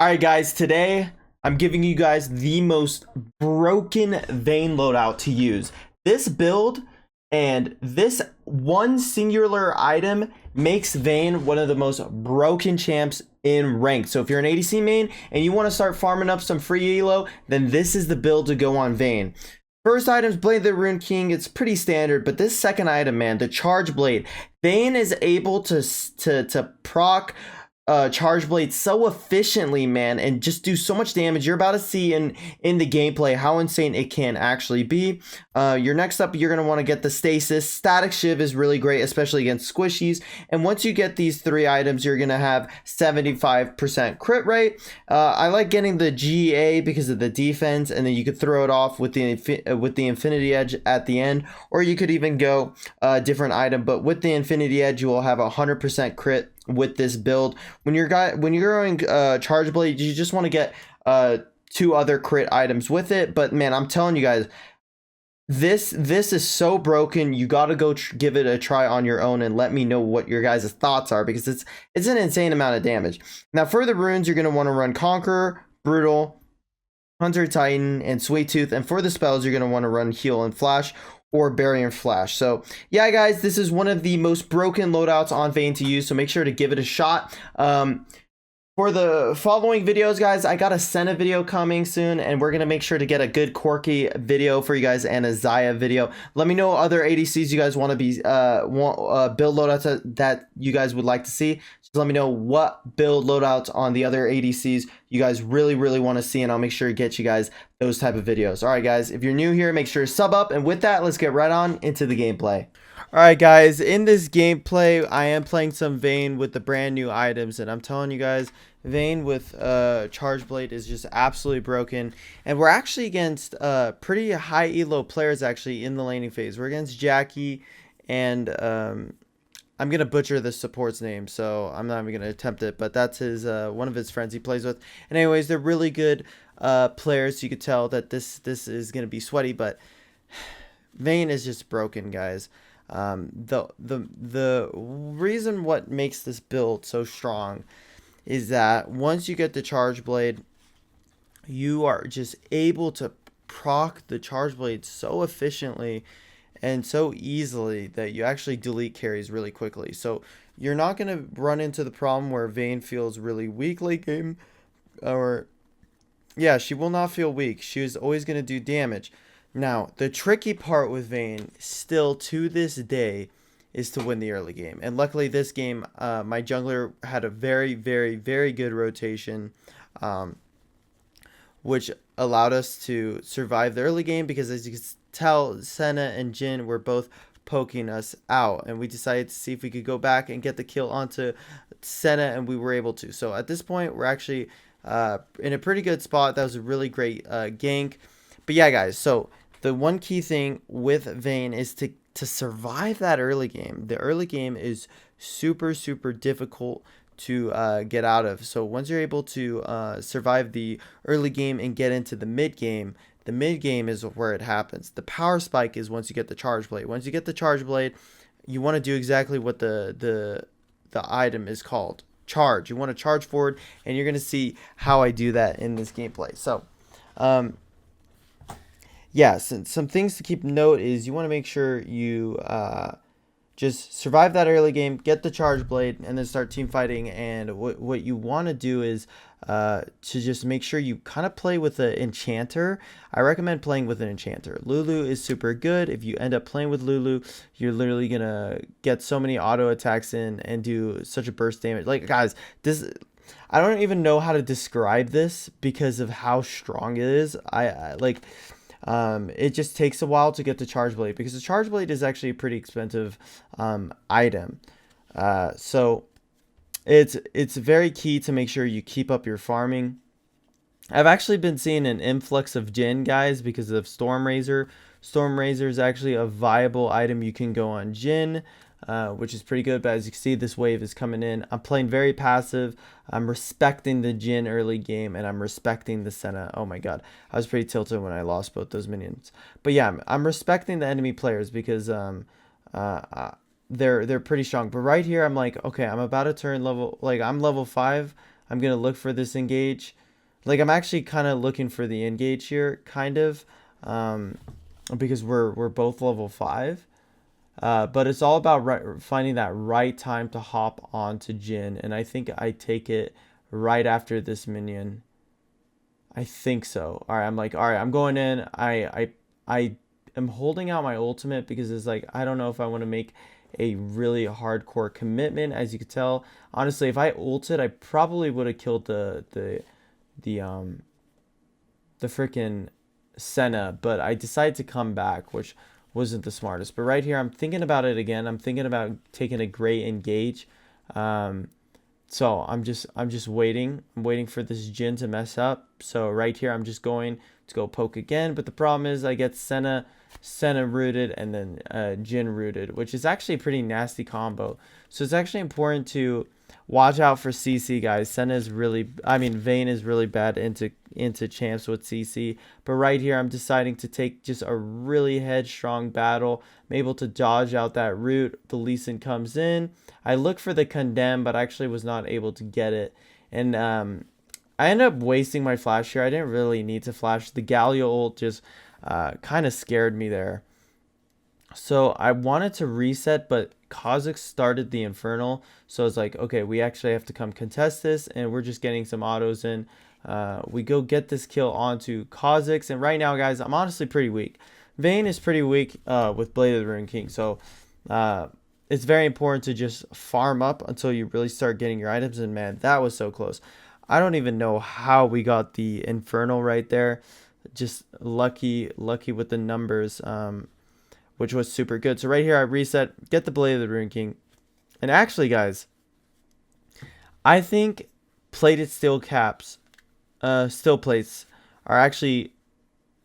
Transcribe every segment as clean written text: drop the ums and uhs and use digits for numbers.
Alright guys, today I'm giving you guys the most broken Vayne loadout to use. This build and this one singular item makes Vayne one of the most broken champs in ranked. So if you're an ADC main and you want to start farming up some free elo, then this is the build to go on Vayne. First item is Blade the Rune King. It's pretty standard, but this second item, man, the Chargeblade. Vayne is able to proc Chargeblade so efficiently, man, and just do so much damage. You're about to see in the gameplay how insane it can actually be. Your next up, you're going to want to get the Stasis. Static Shiv is really great, especially against squishies. And once you get these three items, you're going to have 75% crit rate. I like getting the GA because of the defense, and then you could throw it off with the Infinity Edge at the end, or you could even go a different item. But with the Infinity Edge, you will have 100% crit with this build. When you're going Chargeblade, you just want to get two other crit items with it. But man, I'm telling you guys, this is so broken. You got to go give it a try on your own and let me know what your guys' thoughts are, because it's an insane amount of damage. Now for the runes, you're going to want to run Conqueror, Brutal, Hunter Titan, and Sweet Tooth. And for the spells, you're going to want to run Heal and Flash, or Barrier and Flash. So yeah guys, this is one of the most broken loadouts on Vayne to use, so make sure to give it a shot. For the following videos, guys, I got a Senna video coming soon, and we're gonna make sure to get a good Corki video for you guys and a Xayah video. Let me know other ADCs you guys want to be build loadouts that you guys would like to see. Just let me know what build loadouts on the other ADCs you guys really want to see, and I'll make sure to get you guys those type of videos. All right guys, if you're new here, make sure to sub up, and with that, let's get right on into the gameplay. Alright guys, in this gameplay, I am playing some Vayne with the brand new items, and I'm telling you guys, Vayne with Chargeblade is just absolutely broken. And we're actually against pretty high elo players actually in the laning phase. We're against Jackie, and I'm going to butcher the support's name, so I'm not even going to attempt it, but that's his one of his friends he plays with. And anyways, they're really good players, so you could tell that this is going to be sweaty, but Vayne is just broken, guys. The reason what makes this build so strong is that once you get the Chargeblade, you are just able to proc the Chargeblade so efficiently and so easily that you actually delete carries really quickly. So you're not going to run into the problem where Vayne feels really weak late game, or yeah, she will not feel weak. She is always going to do damage. Now, the tricky part with Vayne, still to this day, is to win the early game. And luckily this game, my jungler had a very good rotation, which allowed us to survive the early game, because as you can tell, Senna and Jhin were both poking us out. And we decided to see if we could go back and get the kill onto Senna, and we were able to. So at this point, we're actually in a pretty good spot. That was a really great gank. But yeah, guys, so the one key thing with Vayne is to survive that early game. The early game is super difficult to get out of. So once you're able to survive the early game and get into the mid game is where it happens. The power spike is once you get the Chargeblade. Once you get the Chargeblade, you want to do exactly what the item is called. Charge. You want to charge forward, and you're going to see how I do that in this gameplay. So yeah, some things to keep note is you want to make sure you just survive that early game, get the Chargeblade, and then start team fighting. And what you want to do is to just make sure you kind of play with an enchanter. I recommend playing with an enchanter. Lulu is super good. If you end up playing with Lulu, you're literally going to get so many auto attacks in and do such a burst damage. Like, guys, I don't even know how to describe this because of how strong it is. I like... it just takes a while to get the Chargeblade, because the Chargeblade is actually a pretty expensive item. So it's very key to make sure you keep up your farming. I've actually been seeing an influx of Jhin, guys, because of Storm Razor. Storm Razor is actually a viable item you can go on Jhin, which is pretty good. But as you can see, this wave is coming in. I'm playing very passive. I'm respecting the Jhin early game, and I'm respecting the Senna. Oh my god, I was pretty tilted when I lost both those minions. But yeah, I'm respecting the enemy players because they're pretty strong. But right here, I'm like, okay, I'm about to turn level, like I'm level 5. I'm gonna look for this engage. Like, I'm actually kind of looking for the engage here, kind of, because we're both level 5. But it's all about finding that right time to hop onto Jhin, and I think I take it right after this minion. I think so. All right, I'm like, all right, I'm going in. I am holding out my ultimate because it's like, I don't know if I want to make a really hardcore commitment. As you could tell, honestly, if I ulted, I probably would have killed the freaking Senna, but I decided to come back, which wasn't the smartest. But right here, I'm thinking about it again. I'm thinking about taking a great engage. So I'm just waiting. I'm waiting for this Jhin to mess up. So right here, I'm just going to go poke again. But the problem is I get Senna rooted and then Jhin rooted, which is actually a pretty nasty combo. So it's actually important to watch out for CC, guys. Vayne is really bad into champs with CC. But right here, I'm deciding to take just a really headstrong battle. I'm able to dodge out that root. The Lee Sin comes in. I look for the condemn, but actually was not able to get it. And I ended up wasting my flash here. I didn't really need to flash. The Galio ult just kind of scared me there. So I wanted to reset, but Kha'Zix started the Infernal. So it's like, okay, we actually have to come contest this, and we're just getting some autos in. We go get this kill onto Kha'Zix, and right now, guys, I'm honestly pretty weak. Vayne is pretty weak with Blade of the Ruined King, so it's very important to just farm up until you really start getting your items, and man, that was so close. I don't even know how we got the Infernal right there. Just lucky with the numbers, which was super good. So right here, I reset, get the Blade of the Ruined King. And actually, guys, I think plated steel caps, steel plates, are actually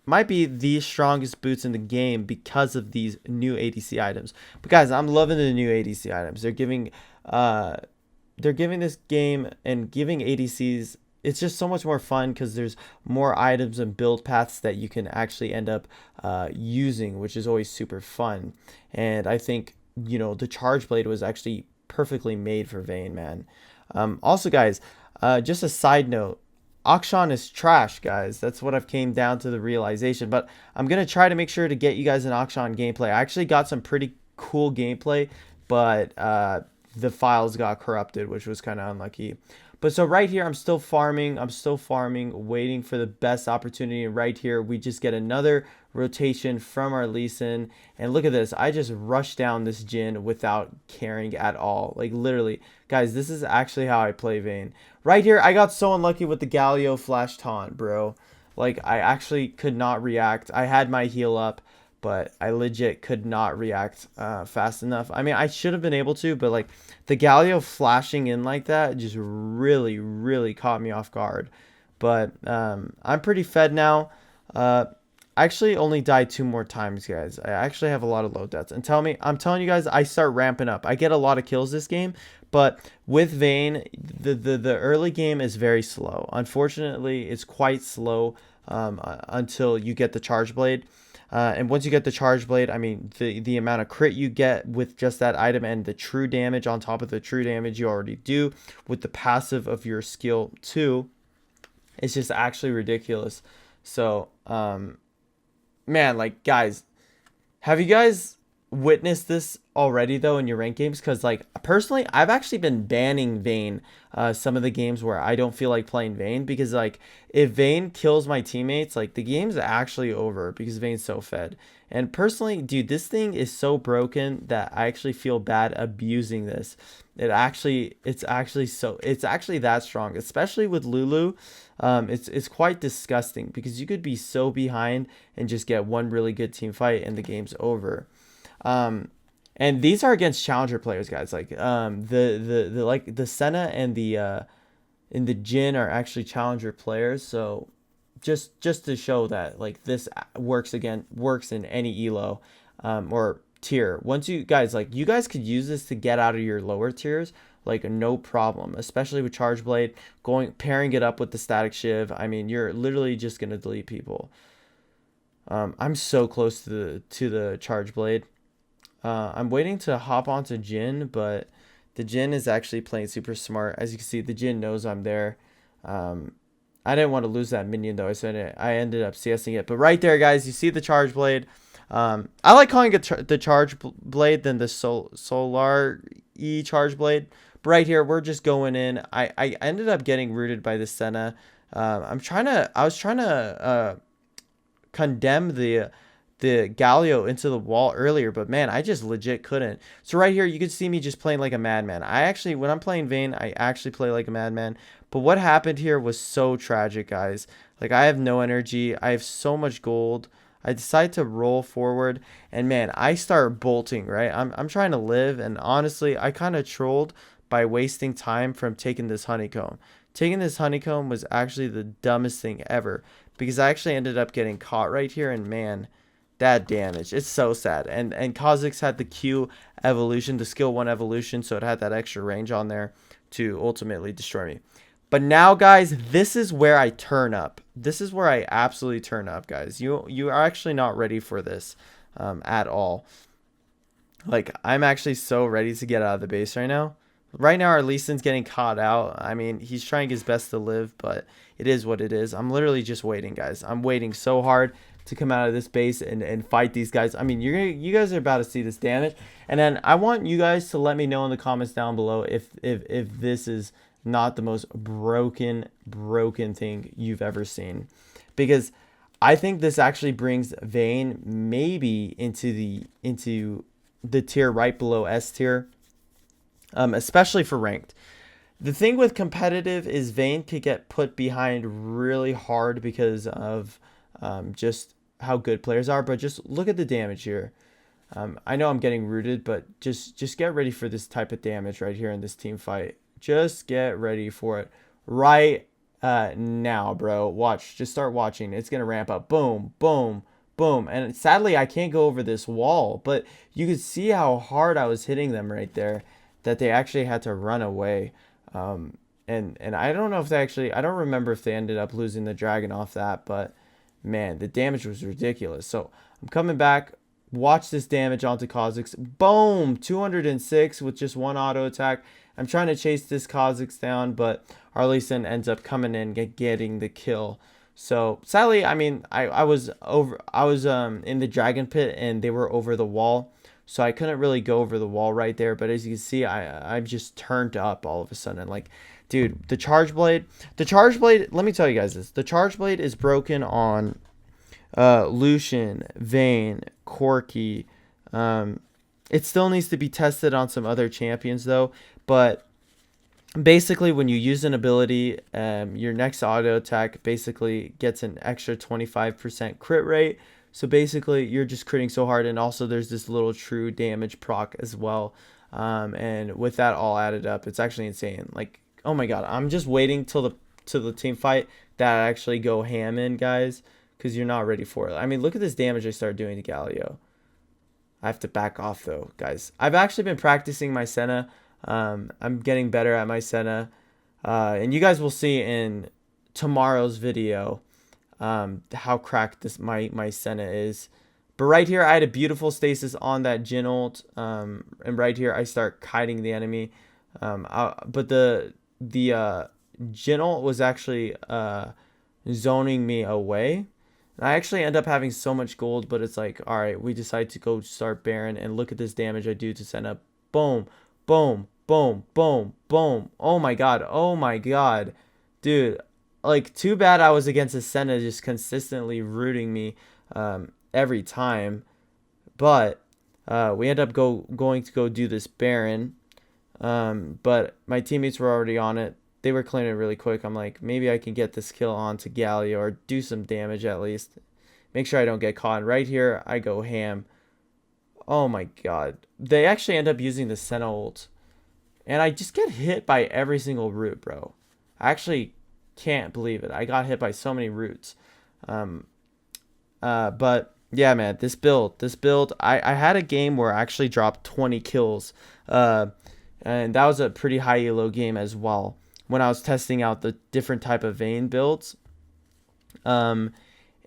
might be the strongest boots in the game because of these new ADC items. But guys, I'm loving the new ADC items. They're giving this game and giving ADCs, it's just so much more fun because there's more items and build paths that you can actually end up using, which is always super fun. And I think, you know, the Chargeblade was actually perfectly made for Vayne, man. Also, guys, just a side note, Akshan is trash, guys. That's what I've came down to the realization. But I'm going to try to make sure to get you guys an Akshan gameplay. I actually got some pretty cool gameplay, but the files got corrupted, which was kind of unlucky. But so right here, I'm still farming, waiting for the best opportunity. And right here, we just get another rotation from our Lee Sin. And look at this. I just rushed down this Jhin without caring at all. Like, literally. Guys, this is actually how I play Vayne. Right here, I got so unlucky with the Galio flash taunt, bro. Like, I actually could not react. I had my heal up, but I legit could not react fast enough. I mean, I should have been able to, but like the Galio flashing in like that just really caught me off guard. But I'm pretty fed now. I actually only died 2 more times, guys. I actually have a lot of low deaths. And I'm telling you guys, I start ramping up. I get a lot of kills this game, but with Vayne, the early game is very slow. Unfortunately, it's quite slow until you get the Chargeblade. And once you get the Chargeblade, I mean, the amount of crit you get with just that item and the true damage on top of the true damage you already do with the passive of your skill too, it's just actually ridiculous. So, man, like, guys, have you guys witnessed this already though in your ranked games? Because like personally, I've actually been banning Vayne some of the games where I don't feel like playing Vayne, because like if Vayne kills my teammates, like the game's actually over because Vayne's so fed. And personally, dude, this thing is so broken that I actually feel bad abusing this. It's actually that strong, especially with Lulu. It's quite disgusting because you could be so behind and just get one really good team fight and the game's over. And these are against challenger players, guys. Like the Senna and the Jhin are actually challenger players. So just to show that like this works in any elo or tier. Once you guys could use this to get out of your lower tiers, like no problem, especially with Chargeblade, pairing it up with the static shiv. I mean, you're literally just gonna delete people. I'm so close to the Chargeblade. I'm waiting to hop onto Jhin, but The Jhin is actually playing super smart. As you can see, the Jhin knows I'm there. I didn't want to lose that minion though, so I ended up CSing it. But right there, guys, you see the Chargeblade. I like calling it the Chargeblade than the Solar E Chargeblade. But right here, we're just going in. I ended up getting rooted by the Senna. I was trying to condemn the Galio into the wall earlier, but man, I just legit couldn't. So right here, you can see me just playing like a madman. When I'm playing Vayne, I actually play like a madman. But what happened here was so tragic, guys. Like, I have no energy. I have so much gold. I decide to roll forward, and man, I start bolting, right? I'm trying to live, and honestly, I kind of trolled by wasting time from taking this honeycomb. Taking this honeycomb was actually the dumbest thing ever, because I actually ended up getting caught right here, and man, that damage, it's so sad. And Kha'Zix had the Q evolution, the skill 1 evolution, so it had that extra range on there to ultimately destroy me. But now, guys, this is where I turn up. This is where I absolutely turn up, guys. You are actually not ready for this at all. Like, I'm actually so ready to get out of the base right now. Right now, our Lee Sin's getting caught out. I mean, he's trying his best to live, but it is what it is. I'm literally just waiting, guys. I'm waiting so hard to come out of this base and fight these guys. I mean, you guys are about to see this damage. And then I want you guys to let me know in the comments down below if this is not the most broken thing you've ever seen, because I think this actually brings Vayne maybe into the tier right below S tier, especially for ranked. The thing with competitive is Vayne could get put behind really hard because of just how good players are. But just look at the damage here. I know I'm getting rooted, but just get ready for this type of damage right here in this team fight. Just get ready for it right now, bro. Watch. Just start watching. It's going to ramp up. Boom, boom, boom. And sadly, I can't go over this wall, but you could see how hard I was hitting them right there, that they actually had to run away. And I don't know if they actually, I don't remember if they ended up losing the dragon off that, but man, the damage was ridiculous. So I'm coming back. Watch this damage onto Kha'Zix. Boom! 206 with just one auto attack. I'm trying to chase this Kha'Zix down, but our Lee Sin ends up coming in and getting the kill. So sadly, I mean, I was in the dragon pit and they were over the wall, so I couldn't really go over the wall right there. But as you can see, I've just turned up all of a sudden. Like, dude, the Chargeblade. Let me tell you guys this. The Chargeblade is broken on Lucian, Vayne, Corki. It still needs to be tested on some other champions though. But basically, when you use an ability, your next auto attack basically gets an extra 25% crit rate. So basically, you're just critting so hard, and also there's this little true damage proc as well. And with that all added up, it's actually insane. Like, oh my god, I'm just waiting till the team fight that I actually go ham in, guys, because you're not ready for it. I mean, look at this damage I started doing to Galio. I have to back off though, guys. I've actually been practicing my Senna. I'm getting better at my Senna, and you guys will see in tomorrow's video how cracked this my Senna is. But right here, I had a beautiful stasis on that Jhin ult, and right here I start kiting the enemy. But the Jhin ult was actually zoning me away. And I actually end up having so much gold, but it's like, all right, we decide to go start Baron, and look at this damage I do to Senna. Boom, boom, boom, boom, boom. Oh my god, dude. Like, too bad I was against a Senna just consistently rooting me every time. But we end up going to go do this Baron. But my teammates were already on it. They were clearing it really quick. I'm like, maybe I can get this kill onto Galio or do some damage at least. Make sure I don't get caught. And right here, I go ham. Oh my god. They actually end up using the Senna ult. And I just get hit by every single root, bro. I actually can't believe it. I got hit by so many roots. But yeah, man, this build, I had a game where I actually dropped 20 kills. And that was a pretty high elo game as well, when I was testing out the different type of Vayne builds. And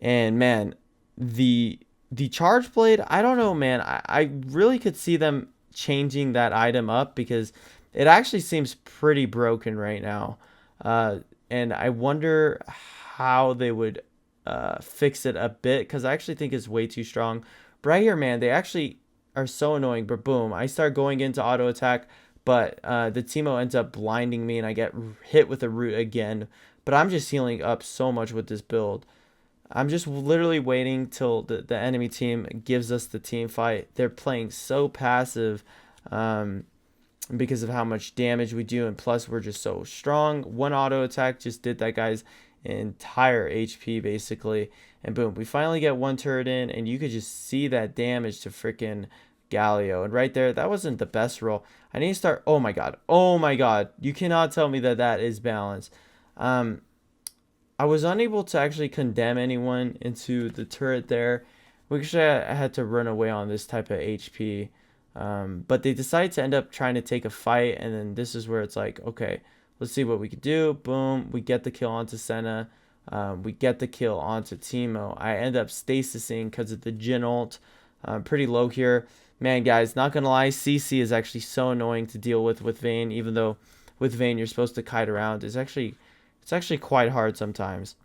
man, the Chargeblade, I don't know, man. I really could see them changing that item up, because it actually seems pretty broken right now. And I wonder how they would fix it a bit, because I actually think it's way too strong. But right here, man, they actually are so annoying. But boom, I start going into auto attack, but the Teemo ends up blinding me, and I get hit with a root again. But I'm just healing up so much with this build. I'm just literally waiting till the enemy team gives us the team fight. They're playing so passive because of how much damage we do, and plus we're just so strong. One auto attack just did that guy's entire HP basically, and boom, we finally get one turret in, and you could just see that damage to freaking Galio. And right there, that wasn't the best roll. I need to start. Oh my god, you cannot tell me that that is balanced. I was unable to actually condemn anyone into the turret there. We actually had to run away on this type of HP. But they decided to end up trying to take a fight, and then this is where it's like, okay, let's see what we could do. Boom, we get the kill onto Senna. We get the kill onto Teemo. I end up stasising because of the Jhin ult. Pretty low here. Man, guys, not gonna lie, CC is actually so annoying to deal with Vayne, even though with Vayne you're supposed to kite around. It's actually quite hard sometimes.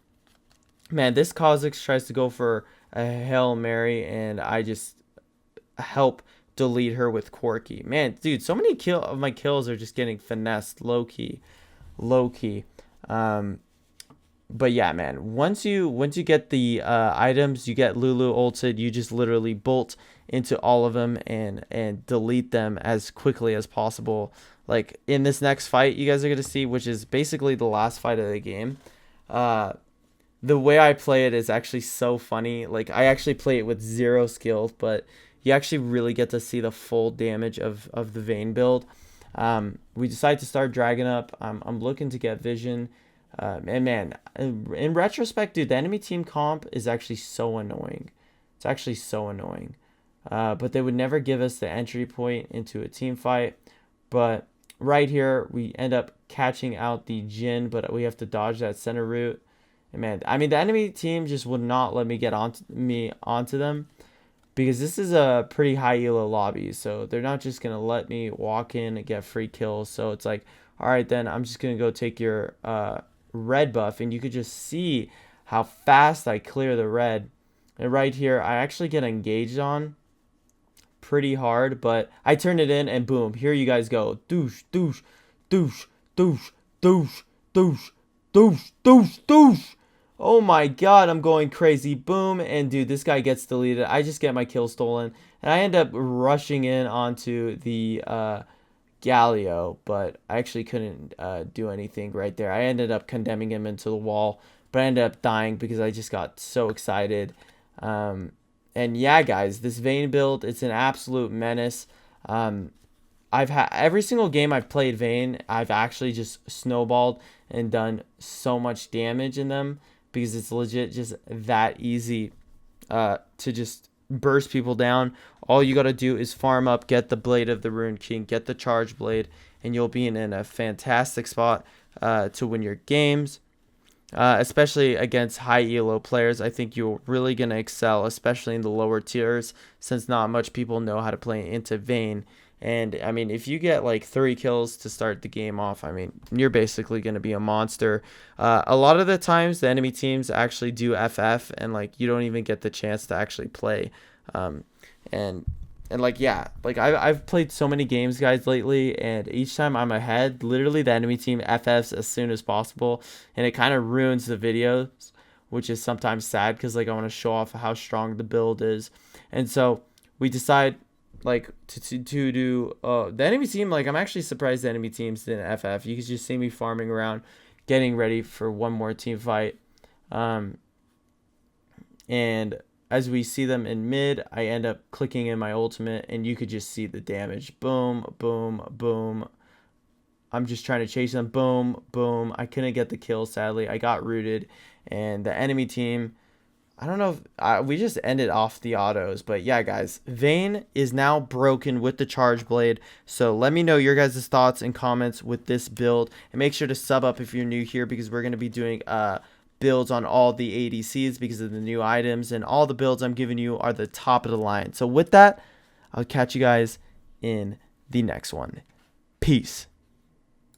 Man, this Kha'Zix tries to go for a Hail Mary, and I just help delete her with Corki. Man, dude, so many of my kills are just getting finessed, low key. But yeah, man, once you get the items, you get Lulu ulted, you just literally bolt into all of them and delete them as quickly as possible. Like in this next fight you guys are gonna see, which is basically the last fight of the game. The way I play it is actually so funny. Like I actually play it with 0 skill, but you actually really get to see the full damage of the Vayne build. We decide to start dragging up. I'm looking to get vision. And man, in retrospect, dude, the enemy team comp is actually so annoying. It's actually so annoying. But they would never give us the entry point into a team fight. But right here, we end up catching out the Jhin, but we have to dodge that center route. And man, I mean, the enemy team just would not let me get onto them, because this is a pretty high elo lobby, so they're not just gonna let me walk in and get free kills. So it's like, all right, then I'm just gonna go take your red buff, and you could just see how fast I clear the red. And right here, I actually get engaged on pretty hard, but I turn it in, and boom, here you guys go. Douche, douche, douche, douche, douche, douche, douche, douche, douche. Oh my god, I'm going crazy. Boom, and dude, this guy gets deleted. I just get my kill stolen, and I end up rushing in onto the Galio, but I actually couldn't do anything right there. I ended up condemning him into the wall, but I ended up dying because I just got so excited. And yeah, guys, this Vayne build, it's an absolute menace. I've had every single game I've played Vayne, I've actually just snowballed and done so much damage in them, because it's legit just that easy to just burst people down. All you got to do is farm up, get the Blade of the Rune King, get the Chargeblade, and you'll be in a fantastic spot to win your games. Especially against high elo players. I think you're really going to excel, especially in the lower tiers, since not much people know how to play into Vayne. And I mean, if you get like 3 kills to start the game off, I mean, you're basically going to be a monster. A lot of the times the enemy teams actually do FF, and like you don't even get the chance to actually play. And like, yeah, like I've played so many games, guys, lately, and each time I'm ahead, literally the enemy team FFs as soon as possible, and it kind of ruins the videos, which is sometimes sad, because like I want to show off how strong the build is. And so we decide like to do the enemy team. Like, I'm actually surprised the enemy teams didn't FF. You can just see me farming around, getting ready for one more team fight. And as we see them in mid, I end up clicking in my ultimate, and you could just see the damage. Boom, boom, boom. I'm just trying to chase them. Boom, boom. I couldn't get the kill, sadly. I got rooted, and the enemy team, I don't know if we just ended off the autos. But yeah, guys, Vayne is now broken with the Chargeblade. So let me know your guys' thoughts and comments with this build, and make sure to sub up if you're new here, because we're going to be doing builds on all the ADCs because of the new items, and all the builds I'm giving you are the top of the line. So with that, I'll catch you guys in the next one. Peace.